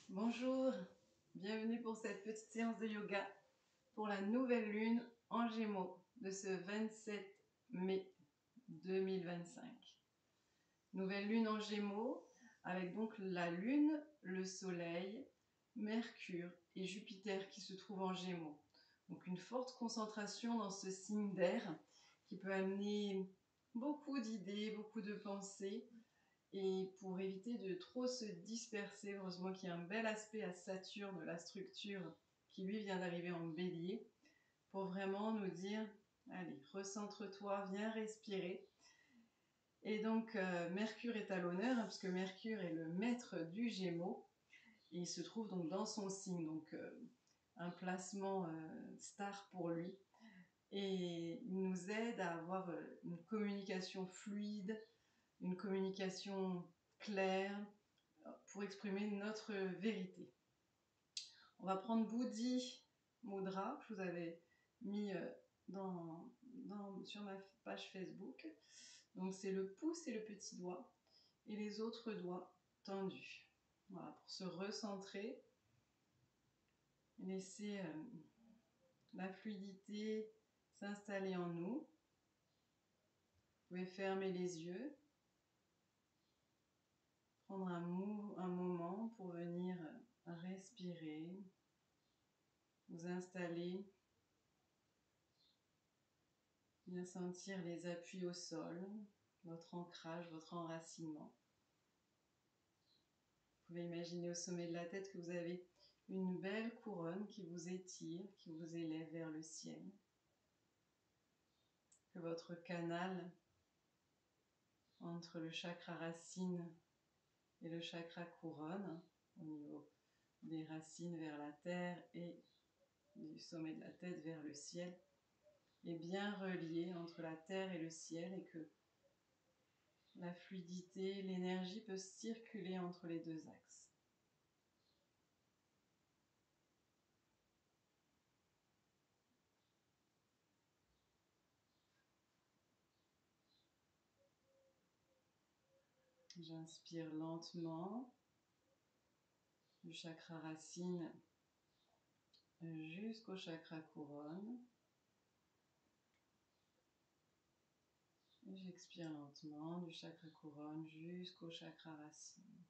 Bonjour, bienvenue pour cette petite séance de yoga pour la nouvelle lune en Gémeaux de ce 27 mai 2025. Nouvelle lune en Gémeaux avec donc la lune, le soleil, Mercure et Jupiter qui se trouvent en Gémeaux. Donc une forte concentration dans ce signe d'air qui peut amener beaucoup d'idées, beaucoup de pensées. Et pour éviter de trop se disperser, heureusement qu'il y a un bel aspect à Saturne, la structure, qui lui vient d'arriver en bélier, pour vraiment nous dire, allez, recentre-toi, viens respirer. Et donc, Mercure est à l'honneur, parce que Mercure est le maître du Gémeaux, et il se trouve donc dans son signe, donc un placement star pour lui. Et il nous aide à avoir une communication fluide, une communication claire pour exprimer notre vérité. On va prendre Buddhi Mudra, je vous avais mis sur ma page Facebook. Donc c'est le pouce et le petit doigt et les autres doigts tendus. Voilà, pour se recentrer, laisser la fluidité s'installer en nous. Vous pouvez fermer les yeux, prendre un moment pour venir respirer, vous installer, bien sentir les appuis au sol, votre ancrage, votre enracinement. Vous pouvez imaginer au sommet de la tête que vous avez une belle couronne qui vous étire, qui vous élève vers le ciel. Que votre canal entre le chakra racine et le chakra couronne, au niveau des racines vers la terre et du sommet de la tête vers le ciel, est bien relié entre la terre et le ciel et que la fluidité, l'énergie peut circuler entre les deux axes. J'inspire lentement du chakra racine jusqu'au chakra couronne. Et j'expire lentement du chakra couronne jusqu'au chakra racine.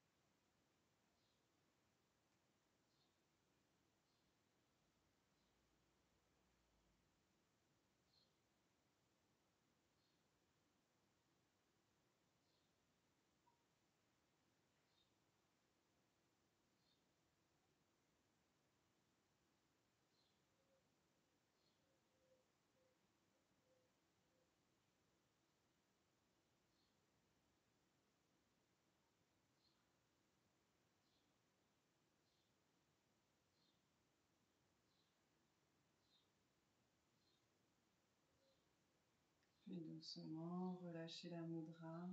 Puis doucement, relâchez la mudra.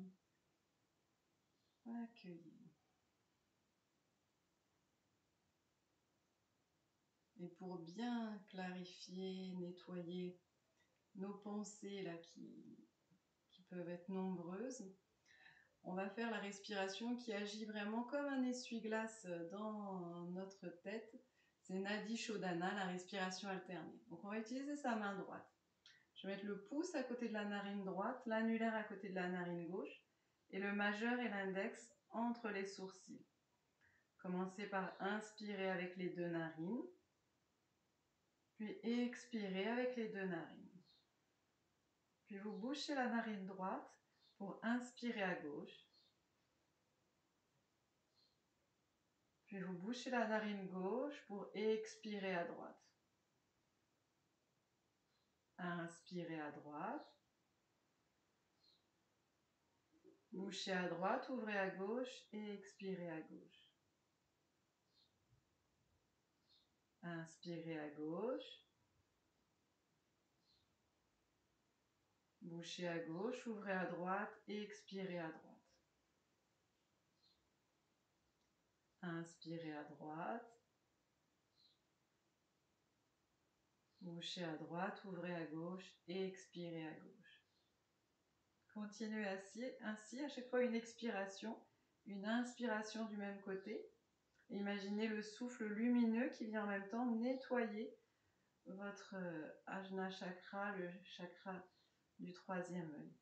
Accueillez. Et pour bien clarifier, nettoyer nos pensées là qui peuvent être nombreuses, on va faire la respiration qui agit vraiment comme un essuie-glace dans notre tête. C'est Nadi Shodhana, la respiration alternée. Donc on va utiliser sa main droite. Je vais mettre le pouce à côté de la narine droite, l'annulaire à côté de la narine gauche et le majeur et l'index entre les sourcils. Commencez par inspirer avec les deux narines, puis expirez avec les deux narines. Puis vous bouchez la narine droite pour inspirer à gauche. Puis vous bouchez la narine gauche pour expirer à droite. Inspirez à droite. Bouchez à droite, ouvrez à gauche et expirez à gauche. Inspirez à gauche. Bouchez à gauche, ouvrez à droite et expirez à droite. Inspirez à droite. Bouchez à droite, ouvrez à gauche et expirez à gauche. Continuez ainsi à chaque fois une expiration, une inspiration du même côté. Imaginez le souffle lumineux qui vient en même temps nettoyer votre Ajna chakra, le chakra du troisième œil.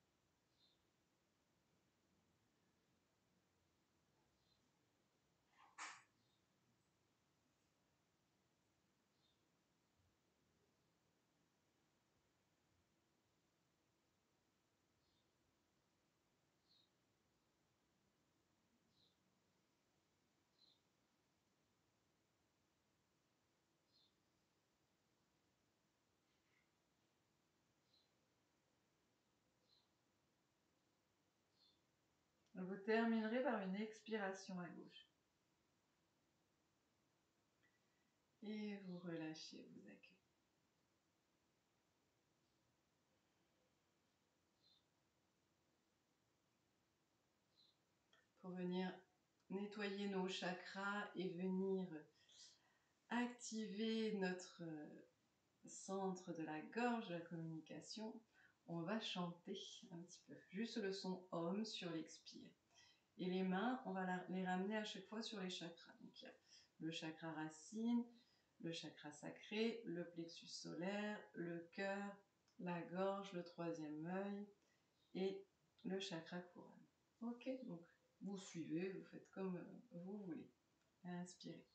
Vous terminerez par une expiration à gauche. Et vous relâchez, vous accueillez. Pour venir nettoyer nos chakras et venir activer notre centre de la gorge, de la communication, on va chanter un petit peu, juste le son Om sur l'expire. Et les mains, on va les ramener à chaque fois sur les chakras. Donc il y a le chakra racine, le chakra sacré, le plexus solaire, le cœur, la gorge, le troisième œil et le chakra couronne. Ok, donc vous suivez, vous faites comme vous voulez. Inspirez.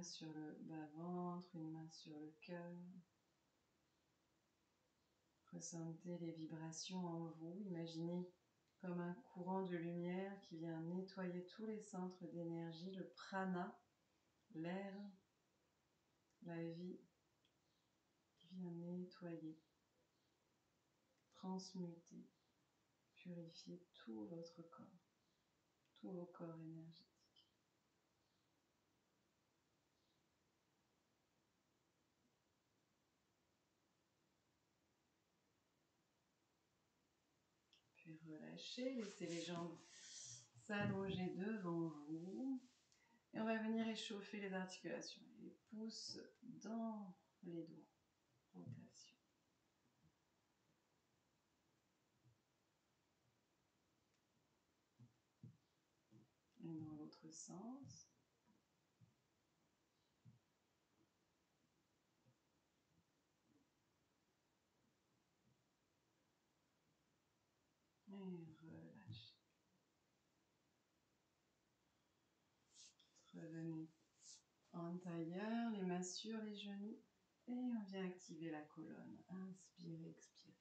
Sur le bas-ventre, une main sur le cœur. Ressentez les vibrations en vous. Imaginez comme un courant de lumière qui vient nettoyer tous les centres d'énergie, le prana, l'air, la vie, qui vient nettoyer, transmuter, purifier tout votre corps, tous vos corps énergétiques. Puis relâchez, laissez les jambes s'allonger devant vous. Et on va venir échauffer les articulations. Les pouces dans les doigts. Rotation. Et dans l'autre sens. Et relâchez. Revenez en tailleur, les mains sur les genoux. Et on vient activer la colonne. Inspirez, expirez.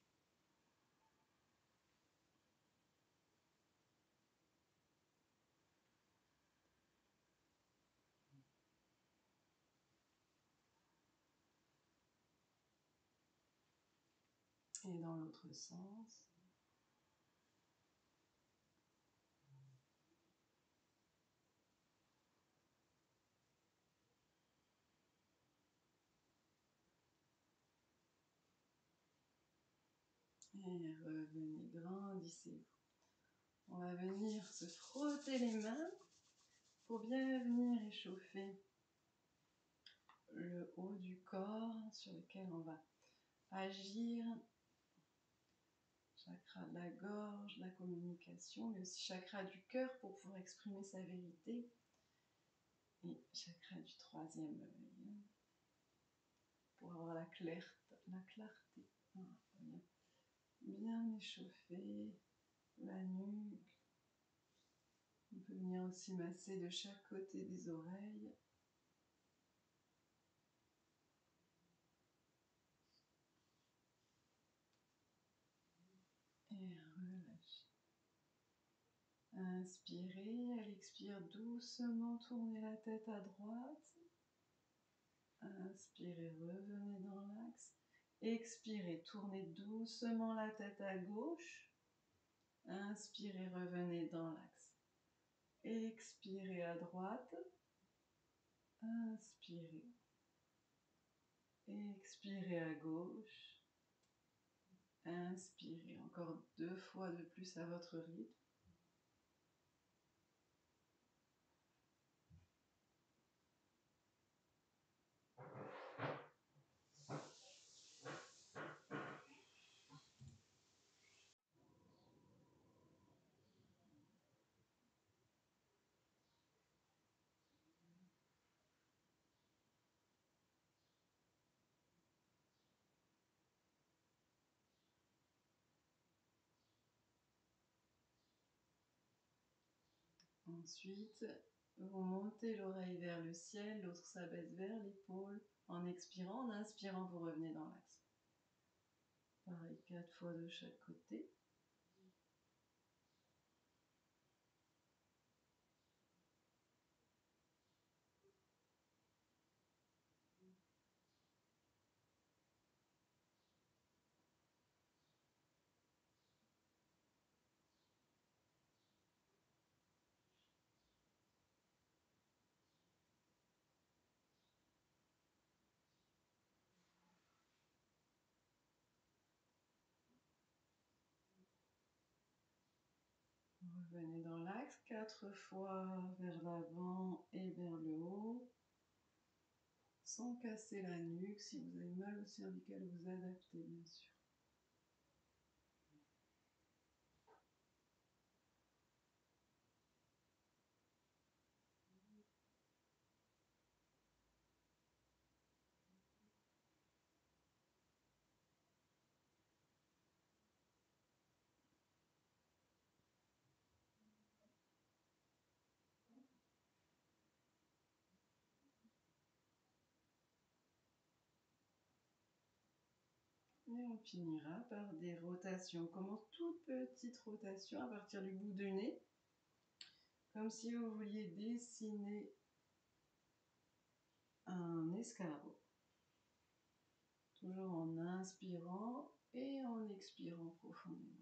Et dans l'autre sens. Et revenez, grandissez-vous. On va venir se frotter les mains pour bien venir échauffer le haut du corps sur lequel on va agir. Chakra de la gorge, la communication, mais aussi chakra du cœur pour pouvoir exprimer sa vérité. Et chakra du troisième œil pour avoir la clarté. Voilà. Bien échauffer la nuque. On peut venir aussi masser de chaque côté des oreilles. Et relâchez. Inspirez, à l'expire doucement, tournez la tête à droite. Inspirez, revenez dans l'axe. Expirez, tournez doucement la tête à gauche. Inspirez, revenez dans l'axe. Expirez à droite. Inspirez. Expirez à gauche. Inspirez encore 2 fois de plus à votre rythme. Ensuite, vous montez l'oreille vers le ciel, l'autre s'abaisse vers l'épaule. En expirant, en inspirant, vous revenez dans l'axe. Pareil, 4 fois de chaque côté. Revenez dans l'axe, 4 fois vers l'avant et vers le haut. Sans casser la nuque. Si vous avez mal au cervical, vous adaptez bien sûr. Et on finira par des rotations. On commence toute petite rotation à partir du bout du nez. Comme si vous vouliez dessiner un escargot. Toujours en inspirant et en expirant profondément.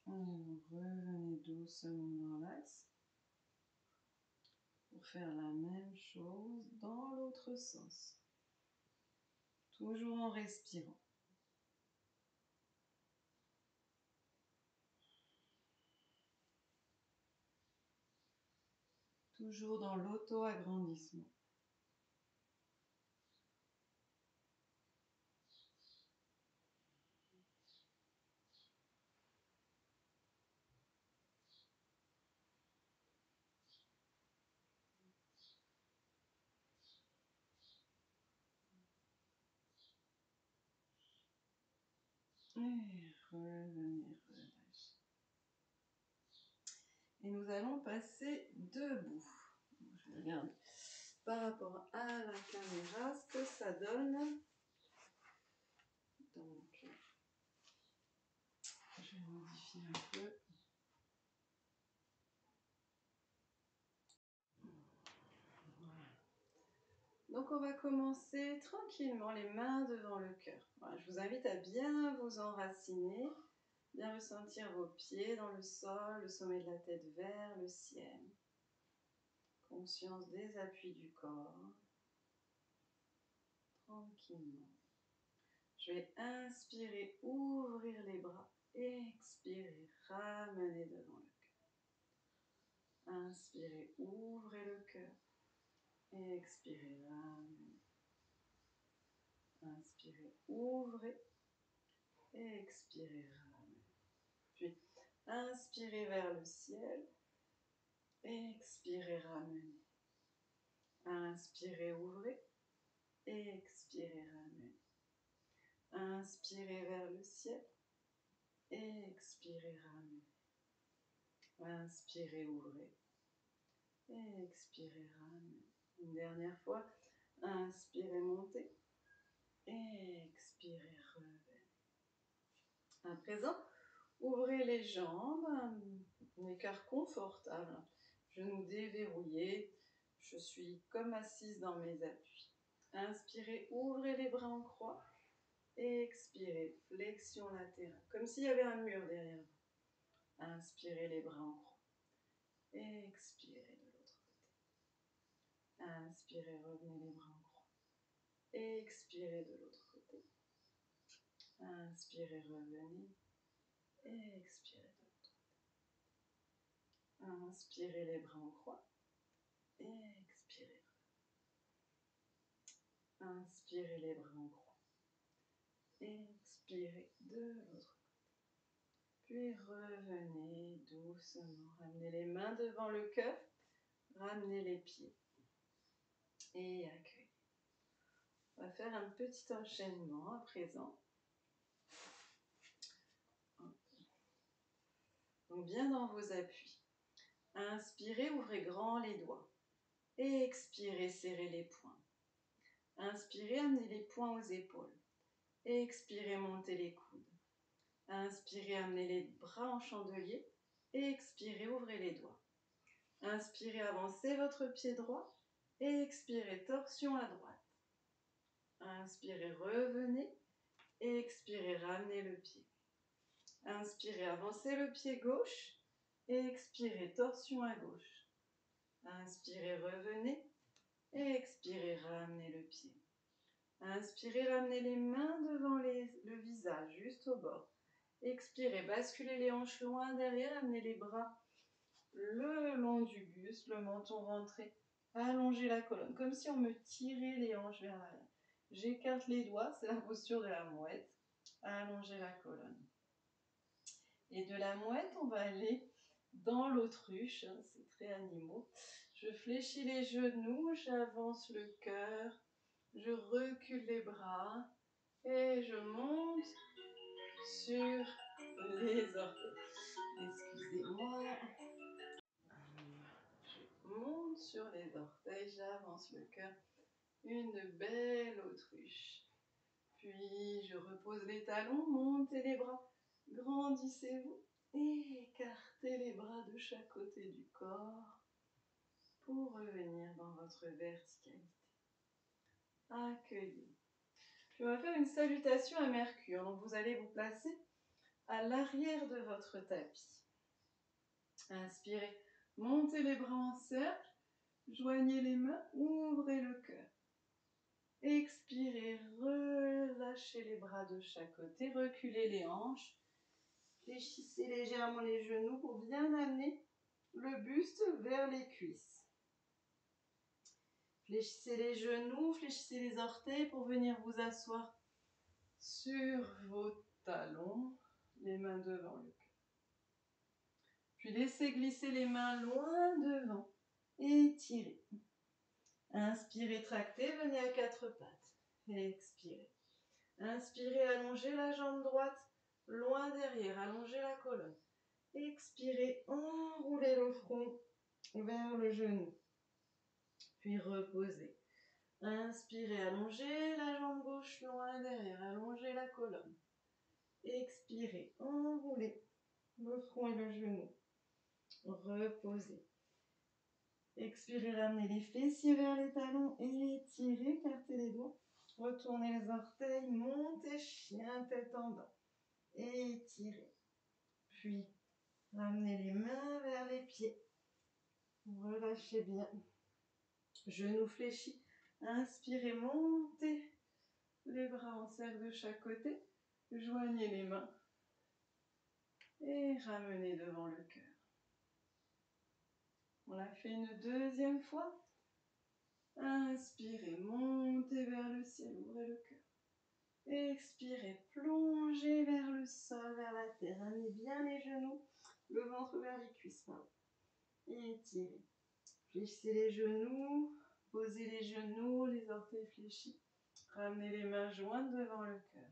Vous revenez doucement dans l'axe pour faire la même chose dans l'autre sens. Toujours en respirant. Toujours dans l'auto-agrandissement. Et revenez, relâchez. Et nous allons passer debout. Je regarde par rapport à la caméra ce que ça donne. Donc, je vais modifier un peu. Voilà. Donc on va commencer tranquillement, les mains devant le cœur. Voilà, je vous invite à bien vous enraciner, bien ressentir vos pieds dans le sol, le sommet de la tête vers le ciel. Conscience des appuis du corps. Tranquillement. Je vais inspirer, ouvrir les bras. Expirer, ramener devant le cœur. Inspirez, ouvrez le cœur. Expirez, ramenez. Inspirez, ouvrez. Expirez, ramenez. Puis, inspirez vers le ciel. Expirez, ramenez. Inspirez, ouvrez. Expirez, ramenez. Inspirez vers le ciel. Expirez, ramenez. Inspirez, ouvrez. Expirez, ramenez. Une dernière fois. Inspirez, montez. Expirez, revenez. À présent, ouvrez les jambes, un écart confortable, genoux déverrouillés. Je suis comme assise dans mes appuis. Inspirez, ouvrez les bras en croix. Expirez, flexion latérale, comme s'il y avait un mur derrière vous. Inspirez les bras en croix. Expirez de l'autre côté. Inspirez, revenez les bras en croix. Expirez de l'autre côté. Inspirez, revenez. Expirez de l'autre côté. Inspirez les bras en croix. Expirez. Inspirez les bras en croix. Expirez de l'autre côté. Puis revenez doucement. Ramenez les mains devant le cœur. Ramenez les pieds. Et accueillez. On va faire un petit enchaînement à présent. Donc bien dans vos appuis. Inspirez, ouvrez grand les doigts. Expirez, serrez les poings. Inspirez, amenez les poings aux épaules. Expirez, montez les coudes. Inspirez, amenez les bras en chandelier. Expirez, ouvrez les doigts. Inspirez, avancez votre pied droit. Expirez, torsion à droite. Inspirez, revenez. Expirez, ramenez le pied. Inspirez, avancez le pied gauche. Expirez, torsion à gauche. Inspirez, revenez. Expirez, ramenez le pied. Inspirez, ramenez les mains devant le visage, juste au bord. Expirez, basculez les hanches loin derrière, amenez les bras le long du buste, le menton rentré. Allongez la colonne, comme si on me tirait les hanches vers l'arrière. J'écarte les doigts, c'est la posture de la mouette. Allongez la colonne. Et de la mouette, on va aller dans l'autruche, hein, c'est très animaux. Je fléchis les genoux, j'avance le cœur, je recule les bras et je monte sur les orteils. Excusez-moi. Je monte sur les orteils, j'avance le cœur. Une belle autruche. Puis je repose les talons, montez les bras, grandissez-vous. Écartez les bras de chaque côté du corps pour revenir dans votre verticalité. Accueillez. Puis on va faire une salutation à Mercure. Donc vous allez vous placer à l'arrière de votre tapis. Inspirez, montez les bras en cercle, joignez les mains, ouvrez le cœur. Expirez, relâchez les bras de chaque côté, reculez les hanches. Fléchissez légèrement les genoux pour bien amener le buste vers les cuisses. Fléchissez les genoux, fléchissez les orteils pour venir vous asseoir sur vos talons, les mains devant le cœur. Puis laissez glisser les mains loin devant et étirez. Inspirez, tractez, venez à quatre pattes. Expirez. Inspirez, allongez la jambe droite loin derrière, allongez la colonne. Expirez, enroulez le front vers le genou. Puis reposez. Inspirez, allongez la jambe gauche loin derrière, allongez la colonne. Expirez, enroulez le front et le genou. Reposez. Expirez, ramenez les fessiers vers les talons, étirez, écartez les doigts. Retournez les orteils, montez, chien, tête en bas. Étirez. Puis, ramenez les mains vers les pieds. Relâchez bien. Genoux fléchis. Inspirez, montez les bras en cercle de chaque côté. Joignez les mains. Et ramenez devant le cœur. On l'a fait une deuxième fois. Inspirez, montez vers le ciel, ouvrez le cœur. Expirez, plongez vers le sol, vers la terre. Amenez bien les genoux, le ventre vers les cuisses. Pardon. Étirez. Fléchissez les genoux, posez les genoux, les orteils fléchis. Ramenez les mains jointes devant le cœur.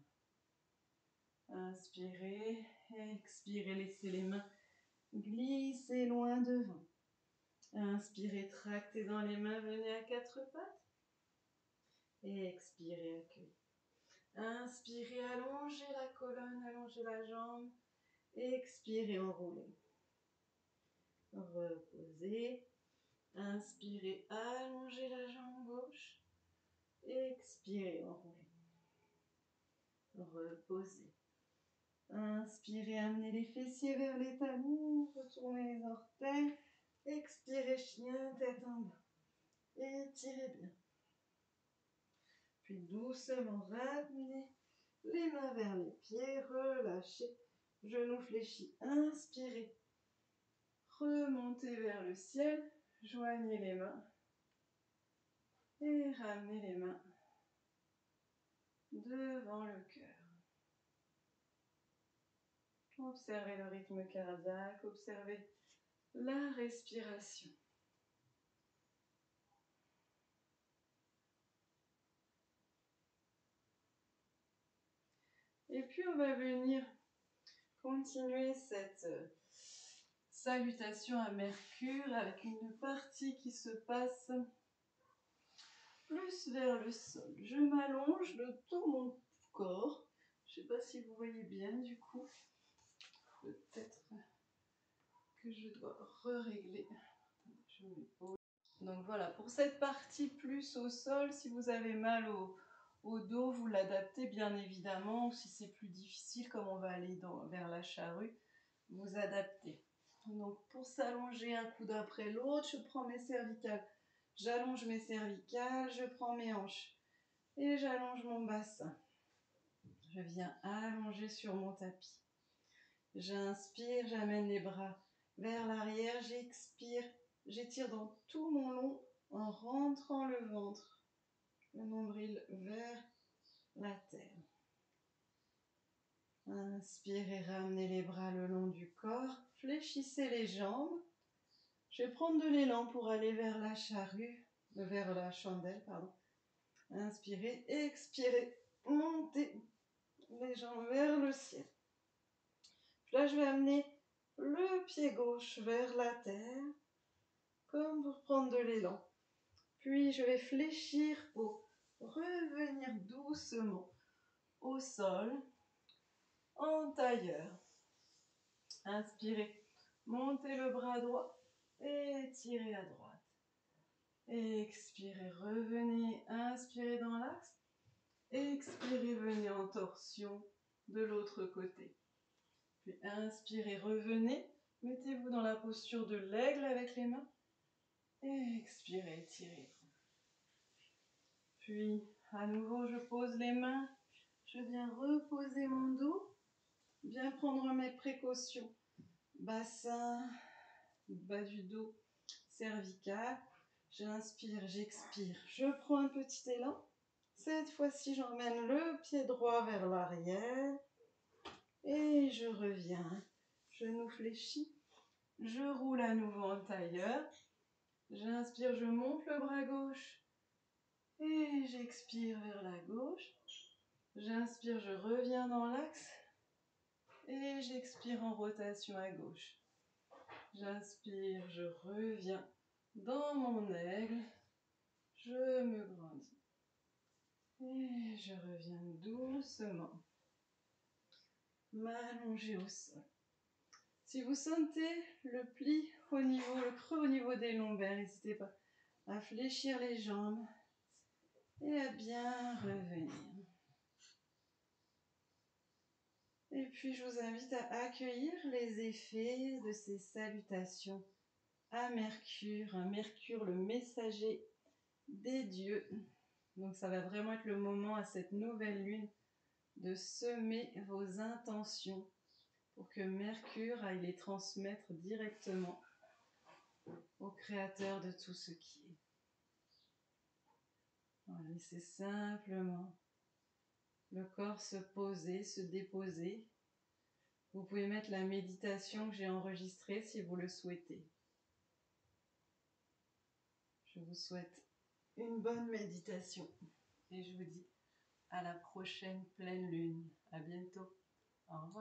Inspirez, expirez, laissez les mains glisser loin devant. Inspirez, tractez dans les mains, venez à quatre pattes. Et expirez, accueillez. Inspirez, allongez la colonne, allongez la jambe. Expirez, enroulez. Reposez. Inspirez, allongez la jambe gauche. Expirez, enroulez. Reposez. Inspirez, amenez les fessiers vers les talons. Retournez les orteils. Expirez, chien, tête en bas. Étirez bien. Puis doucement, ramenez les mains vers les pieds. Relâchez. Genoux fléchis. Inspirez. Remontez vers le ciel. Joignez les mains. Et ramenez les mains devant le cœur. Observez le rythme cardiaque, observez la respiration. Et puis on va venir continuer cette salutation à Mercure avec une partie qui se passe plus vers le sol. Je m'allonge de tout mon corps. Je ne sais pas si vous voyez bien du coup. Peut-être que je dois régler. Je me pose. Donc voilà, pour cette partie plus au sol, si vous avez mal au dos, vous l'adaptez bien évidemment. Ou si c'est plus difficile, comme on va aller vers la charrue, vous adaptez. Donc pour s'allonger un coude après l'autre, je prends mes cervicales. J'allonge mes cervicales, je prends mes hanches et j'allonge mon bassin. Je viens allonger sur mon tapis. J'inspire, j'amène les bras vers l'arrière, j'expire, j'étire dans tout mon long en rentrant le ventre, le nombril vers la terre. Inspirez, ramenez les bras le long du corps, fléchissez les jambes. Je vais prendre de l'élan pour aller vers la charrue, vers la chandelle, pardon. Inspirez, expirez, montez les jambes vers le ciel. Là, je vais amener le pied gauche vers la terre, comme pour prendre de l'élan. Puis, je vais fléchir pour revenir doucement au sol, en tailleur. Inspirez, montez le bras droit, étirez à droite. Expirez, revenez, inspirez dans l'axe. Expirez, venez en torsion de l'autre côté. Puis inspirez, revenez, mettez-vous dans la posture de l'aigle avec les mains. Expirez, étirez. Puis à nouveau, je pose les mains. Je viens reposer mon dos. Bien prendre mes précautions. Bassin, bas du dos, cervical. J'inspire, j'expire. Je prends un petit élan. Cette fois-ci, j'emmène le pied droit vers l'arrière. Et je reviens. Genou fléchi. Je roule à nouveau en tailleur. J'inspire, je monte le bras gauche. Et j'expire vers la gauche. J'inspire, je reviens dans l'axe. Et j'expire en rotation à gauche. J'inspire, je reviens dans mon aigle. Je me grandis. Et je reviens doucement. M'allonger au sol. Si vous sentez le pli au niveau, le creux au niveau des lombaires, n'hésitez pas à fléchir les jambes et à bien revenir. Et puis je vous invite à accueillir les effets de ces salutations à Mercure, Mercure le messager des dieux. Donc ça va vraiment être le moment à cette nouvelle lune de semer vos intentions pour que Mercure aille les transmettre directement au créateur de tout ce qui est. Voilà, laissez simplement le corps se poser, se déposer. Vous pouvez mettre la méditation que j'ai enregistrée si vous le souhaitez. Je vous souhaite une bonne méditation et je vous dis à la prochaine pleine lune. À bientôt. Au revoir.